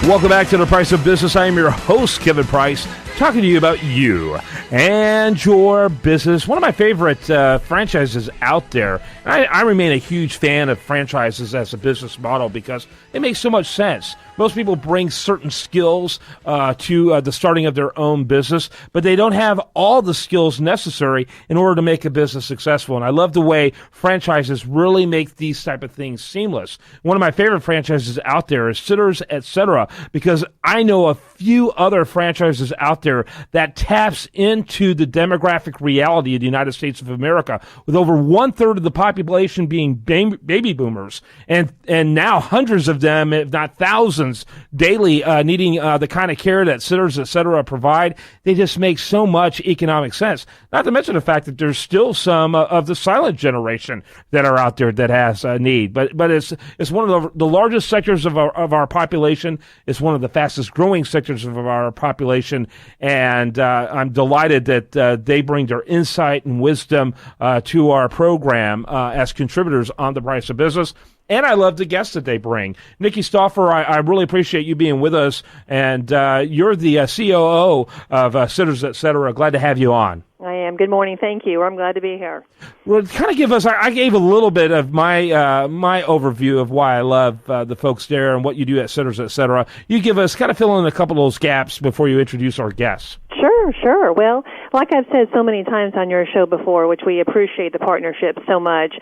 Welcome back to The Price of Business. I am your host, Kevin Price, talking to you about you and your business. One of my favorite franchises out there. I remain a huge fan of franchises as a business model because it makes so much sense. Most people bring certain skills to the starting of their own business, but they don't have all the skills necessary in order to make a business successful. And I love the way franchises really make these type of things seamless. One of my favorite franchises out there is Sitters, Etc., because I know a few other franchises out there that taps into the demographic reality of the United States of America, with over 1/3 of the population being baby boomers, and now hundreds of them, if not thousands, daily needing the kind of care that Sitters, Etc. provide. They just make so much economic sense. Not to mention the fact that there's still some of the silent generation that are out there that has a need. But it's one of the largest sectors of our population. It's one of the fastest growing sectors of our population, and I'm delighted that they bring their insight and wisdom to our program as contributors on The Price of Business. And I love the guests that they bring. Nikki Stauffer, I really appreciate you being with us, and you're the COO of Sitters, Etc. Glad to have you on. I am. Good morning. Thank you. I'm glad to be here. Well, kind of give us, I gave a little bit of my my overview of why I love the folks there and what you do at Sitters, Etc. You give us, kind of fill in a couple of those gaps before you introduce our guests. Sure. Well, like I've said so many times on your show before, which we appreciate the partnership so much,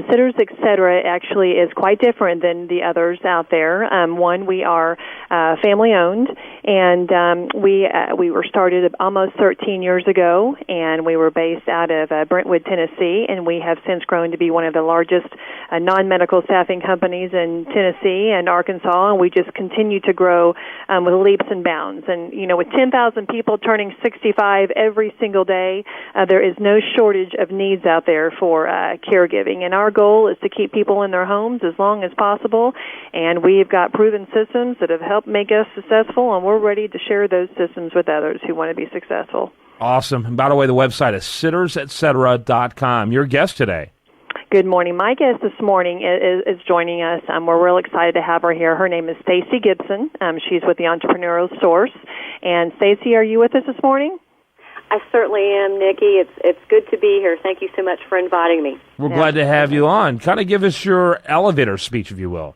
Sitters, Etc. actually is quite different than the others out there. One, we are family-owned, and we were started almost 13 years ago, and we were based out of Brentwood, Tennessee, and we have since grown to be one of the largest non-medical staffing companies in Tennessee and Arkansas, and we just continue to grow with leaps and bounds. And, with 10,000 people turning 65 every single day, there is no shortage of needs out there for caregiving. And our goal is to keep people in their homes as long as possible. And we've got proven systems that have helped make us successful, and we're ready to share those systems with others who want to be successful. Awesome. And by the way, the website is sittersetcetera.com. Your guest today. Good morning. My guest this morning is joining us. We're real excited to have her here. Her name is Stacey Gibson. She's with the Entrepreneurial Source. And Stacey, are you with us this morning? I certainly am, Nikki. It's good to be here. Thank you so much for inviting me. We're glad to have you on. Kind of give us your elevator speech, if you will.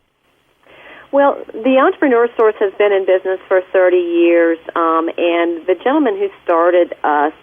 Well, the Entrepreneur Source has been in business for 30 years, and the gentleman who started us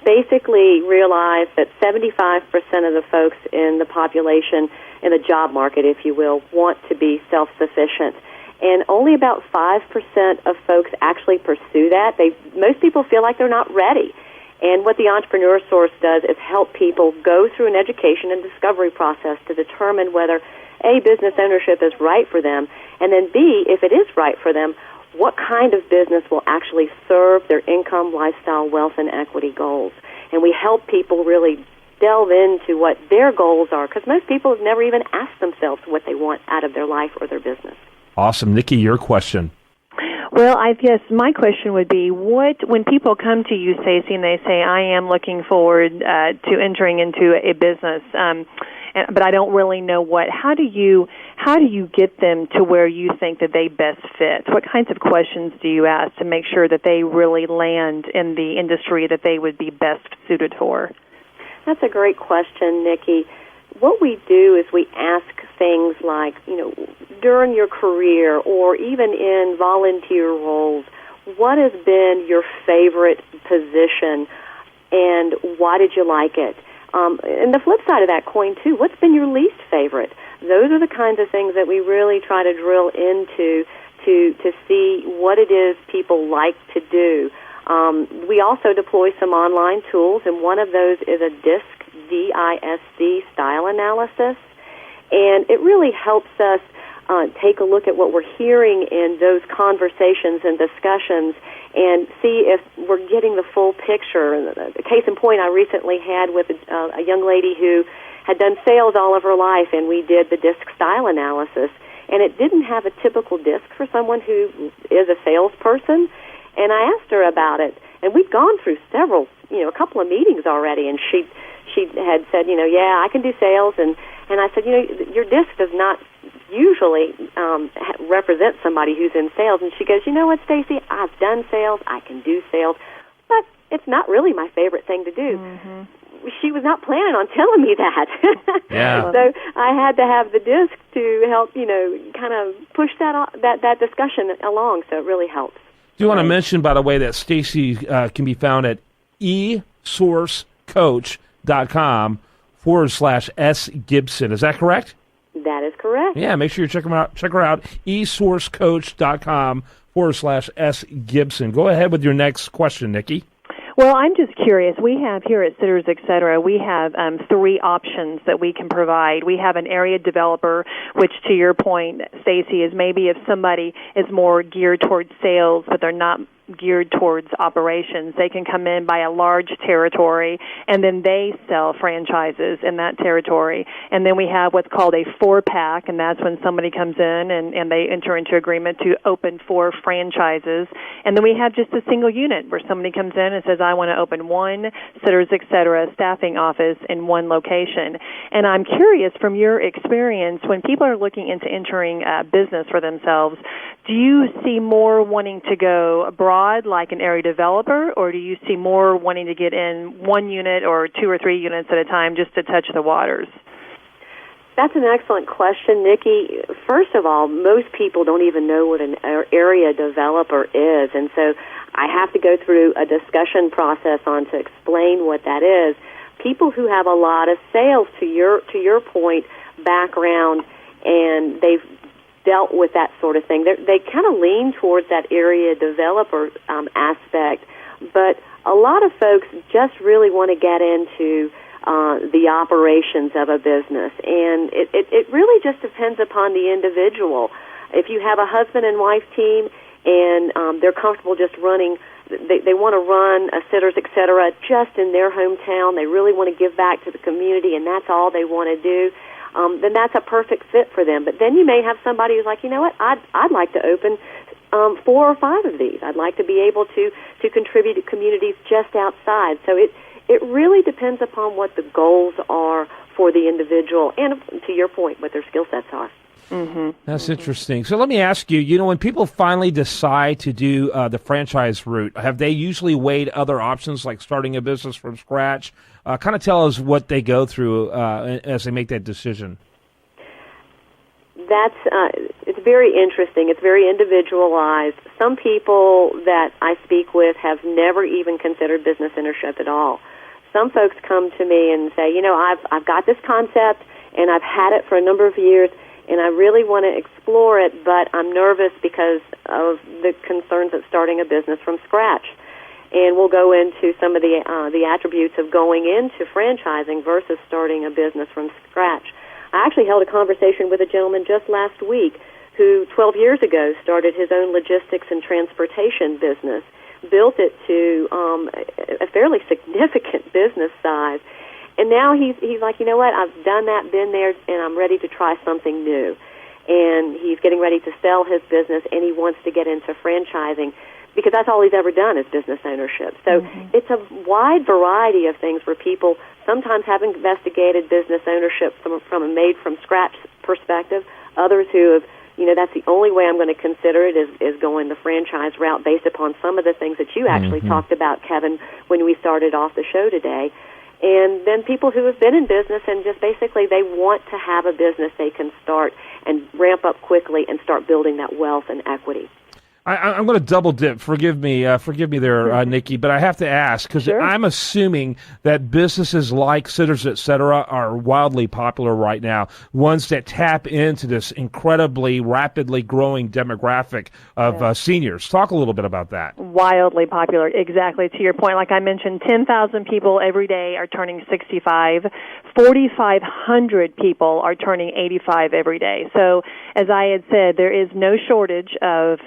basically realized that 75% of the folks in the population, in the job market, if you will, want to be self-sufficient. And only about 5% of folks actually pursue that. Most people feel like they're not ready. And what the Entrepreneur Source does is help people go through an education and discovery process to determine whether, A, business ownership is right for them, and then B, if it is right for them, what kind of business will actually serve their income, lifestyle, wealth, and equity goals. And we help people really delve into what their goals are, because most people have never even asked themselves what they want out of their life or their business. Awesome. Nikki, your question. Well, I guess my question would be, when people come to you, Stacey, and they say, I am looking forward to entering into a business, but I don't really know what, how do you get them to where you think that they best fit? What kinds of questions do you ask to make sure that they really land in the industry that they would be best suited for? That's a great question, Nikki. What we do is we ask things like, during your career or even in volunteer roles, what has been your favorite position and why did you like it? And the flip side of that coin, too, what's been your least favorite? Those are the kinds of things that we really try to drill into to see what it is people like to do. We also deploy some online tools, and one of those is a DISC, D-I-S-C, style analysis. And it really helps us take a look at what we're hearing in those conversations and discussions and see if we're getting the full picture. A case in point I recently had with a young lady who had done sales all of her life, and we did the DISC style analysis. And it didn't have a typical DISC for someone who is a salesperson. And I asked her about it. And we'd gone through a couple of meetings already, and she had said, yeah, I can do sales. And I said, your DISC does not usually represent somebody who's in sales. And she goes, you know what, Stacy, I've done sales, I can do sales, but it's not really my favorite thing to do. Mm-hmm. She was not planning on telling me that. Yeah. So I had to have the disc to help, kind of push that discussion along, so it really helps. Do you want to mention, by the way, that Stacy can be found at esourcecoach.com/S Gibson. Is that correct? That is correct. Yeah, make sure you check her out, esourcecoach.com/S Gibson. Go ahead with your next question, Nikki. Well, I'm just curious. We have here at Sitters, Etc., we have 3 options that we can provide. We have an area developer, which to your point, Stacy, is maybe if somebody is more geared towards sales, but they're not geared towards operations, they can come in, buy a large territory, and then they sell franchises in that territory. And then we have what's called a 4-pack, and that's when somebody comes in and they enter into agreement to open 4 franchises. And then we have just a single unit where somebody comes in and says, I want to open one Sitters, Etc. staffing office in one location. And I'm curious, from your experience, when people are looking into entering business for themselves, do you see more wanting to go abroad like an area developer, or do you see more wanting to get in one unit or 2 or 3 units at a time just to touch the waters? That's an excellent question, Nikki. First of all, most people don't even know what an area developer is, and so I have to go through a discussion process on to explain what that is. People who have a lot of sales, to your point, background, and they've dealt with that sort of thing, they kind of lean towards that area developer aspect, but a lot of folks just really want to get into the operations of a business, and it really just depends upon the individual. If you have a husband and wife team and they're comfortable just running, they want to run a Sitters, Etc. just in their hometown, they really want to give back to the community, and that's all they want to do, then that's a perfect fit for them. But then you may have somebody who's like, you know what, I'd like to open 4 or 5 of these. I'd like to be able to contribute to communities just outside. So it really depends upon what the goals are for the individual and, to your point, what their skill sets are. Mm-hmm. That's interesting. So let me ask you, when people finally decide to do the franchise route, have they usually weighed other options like starting a business from scratch? Kind of tell us what they go through as they make that decision. It's very interesting. It's very individualized. Some people that I speak with have never even considered business ownership at all. Some folks come to me and say, I've got this concept and I've had it for a number of years, and I really want to explore it, but I'm nervous because of the concerns of starting a business from scratch. And we'll go into some of the attributes of going into franchising versus starting a business from scratch. I actually held a conversation with a gentleman just last week who 12 years ago started his own logistics and transportation business, built it to a fairly significant business size. And now he's like, you know what, I've done that, been there, and I'm ready to try something new. And he's getting ready to sell his business, and he wants to get into franchising because that's all he's ever done is business ownership. So it's a wide variety of things where people sometimes have investigated business ownership from a made-from-scratch perspective. Others who have, that's the only way I'm going to consider it is going the franchise route based upon some of the things that you actually talked about, Kevin, when we started off the show today. And then people who have been in business and just basically they want to have a business they can start and ramp up quickly and start building that wealth and equity. I'm going to double dip. Forgive me there, Nikki, but I have to ask because I'm assuming that businesses like Sitters, Etc. are wildly popular right now, ones that tap into this incredibly rapidly growing demographic of seniors. Talk a little bit about that. Wildly popular, exactly. To your point, like I mentioned, 10,000 people every day are turning 65. 4,500 people are turning 85 every day. So, as I had said, there is no shortage of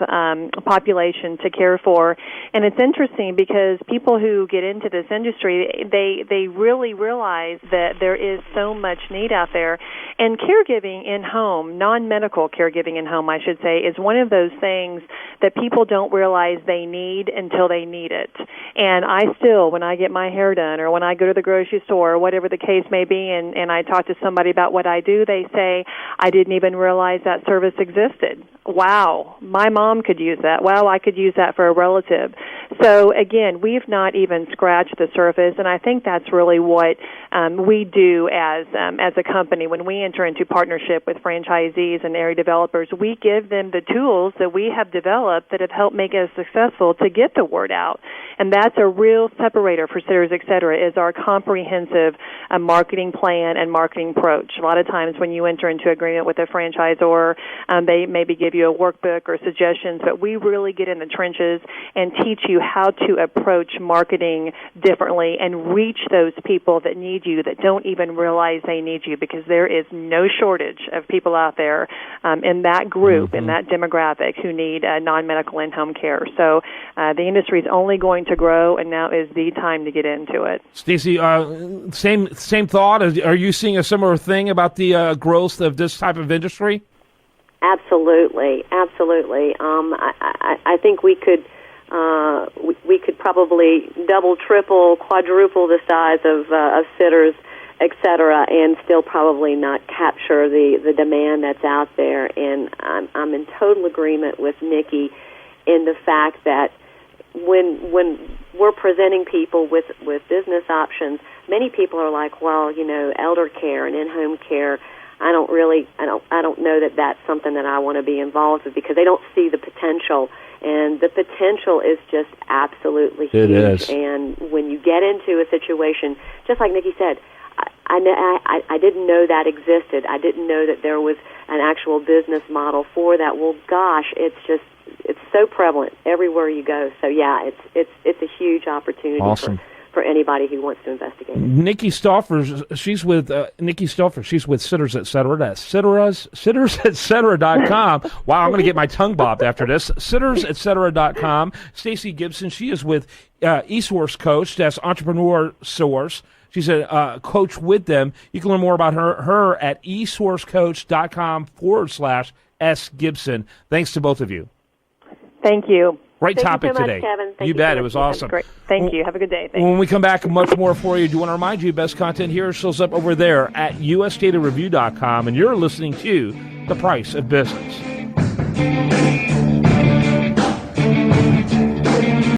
population to care for. And it's interesting because people who get into this industry, they really realize that there is so much need out there. And caregiving in home, non-medical caregiving in home, I should say, is one of those things that people don't realize they need until they need it. And I still, when I get my hair done or when I go to the grocery store or whatever the case may be, and I talk to somebody about what I do, they say, I didn't even realize that service existed. Wow, my mom could use that. Wow, I could use that for a relative. So again, we've not even scratched the surface, and I think that's really what we do as a company. When we enter into partnership with franchisees and area developers, we give them the tools that we have developed that have helped make us successful to get the word out. And that's a real separator for Sitters, et cetera, is our comprehensive marketing plan and marketing approach. A lot of times when you enter into agreement with a franchisor, they maybe give you a workbook or suggestions, but we really get in the trenches and teach you how to approach marketing differently and reach those people that need you that don't even realize they need you, because there is no shortage of people out there in that group, in that demographic, who need non-medical in-home care. So the industry is only going to grow, and now is the time to get into it. Stacey, same thought. Are you seeing a similar thing about the growth of this type of industry? Absolutely, absolutely. I think we could probably double, triple, quadruple the size of Sitters, et cetera, and still probably not capture the demand that's out there. And I'm in total agreement with Nikki in the fact that when we're presenting people with business options, many people are like, well, elder care and in-home care, I don't know that that's something that I want to be involved with, because they don't see the potential, and the potential is just absolutely huge. It is. And when you get into a situation, just like Nikki said, I didn't know that existed. I didn't know that there was an actual business model for that. Well, gosh, it's so prevalent everywhere you go. So yeah, it's a huge opportunity. Awesome. For anybody who wants to investigate. Nikki Stauffer, she's with Sitters, et cetera. That's sittersetcetera.com. Wow, I'm going to get my tongue bobbed after this. Sittersetcetera.com. Stacey Gibson, she is with eSource Coach. That's Entrepreneur Source. She's a coach with them. You can learn more about her at eSourceCoach.com/S Gibson. Thanks to both of you. Thank you. Great topic so much, today. Kevin. You bet. It was awesome. Great. Thank you. Have a good day. Thanks. When we come back, much more for you. Do want to remind you, best content here shows up over there at usdatareview.com, and you're listening to The Price of Business.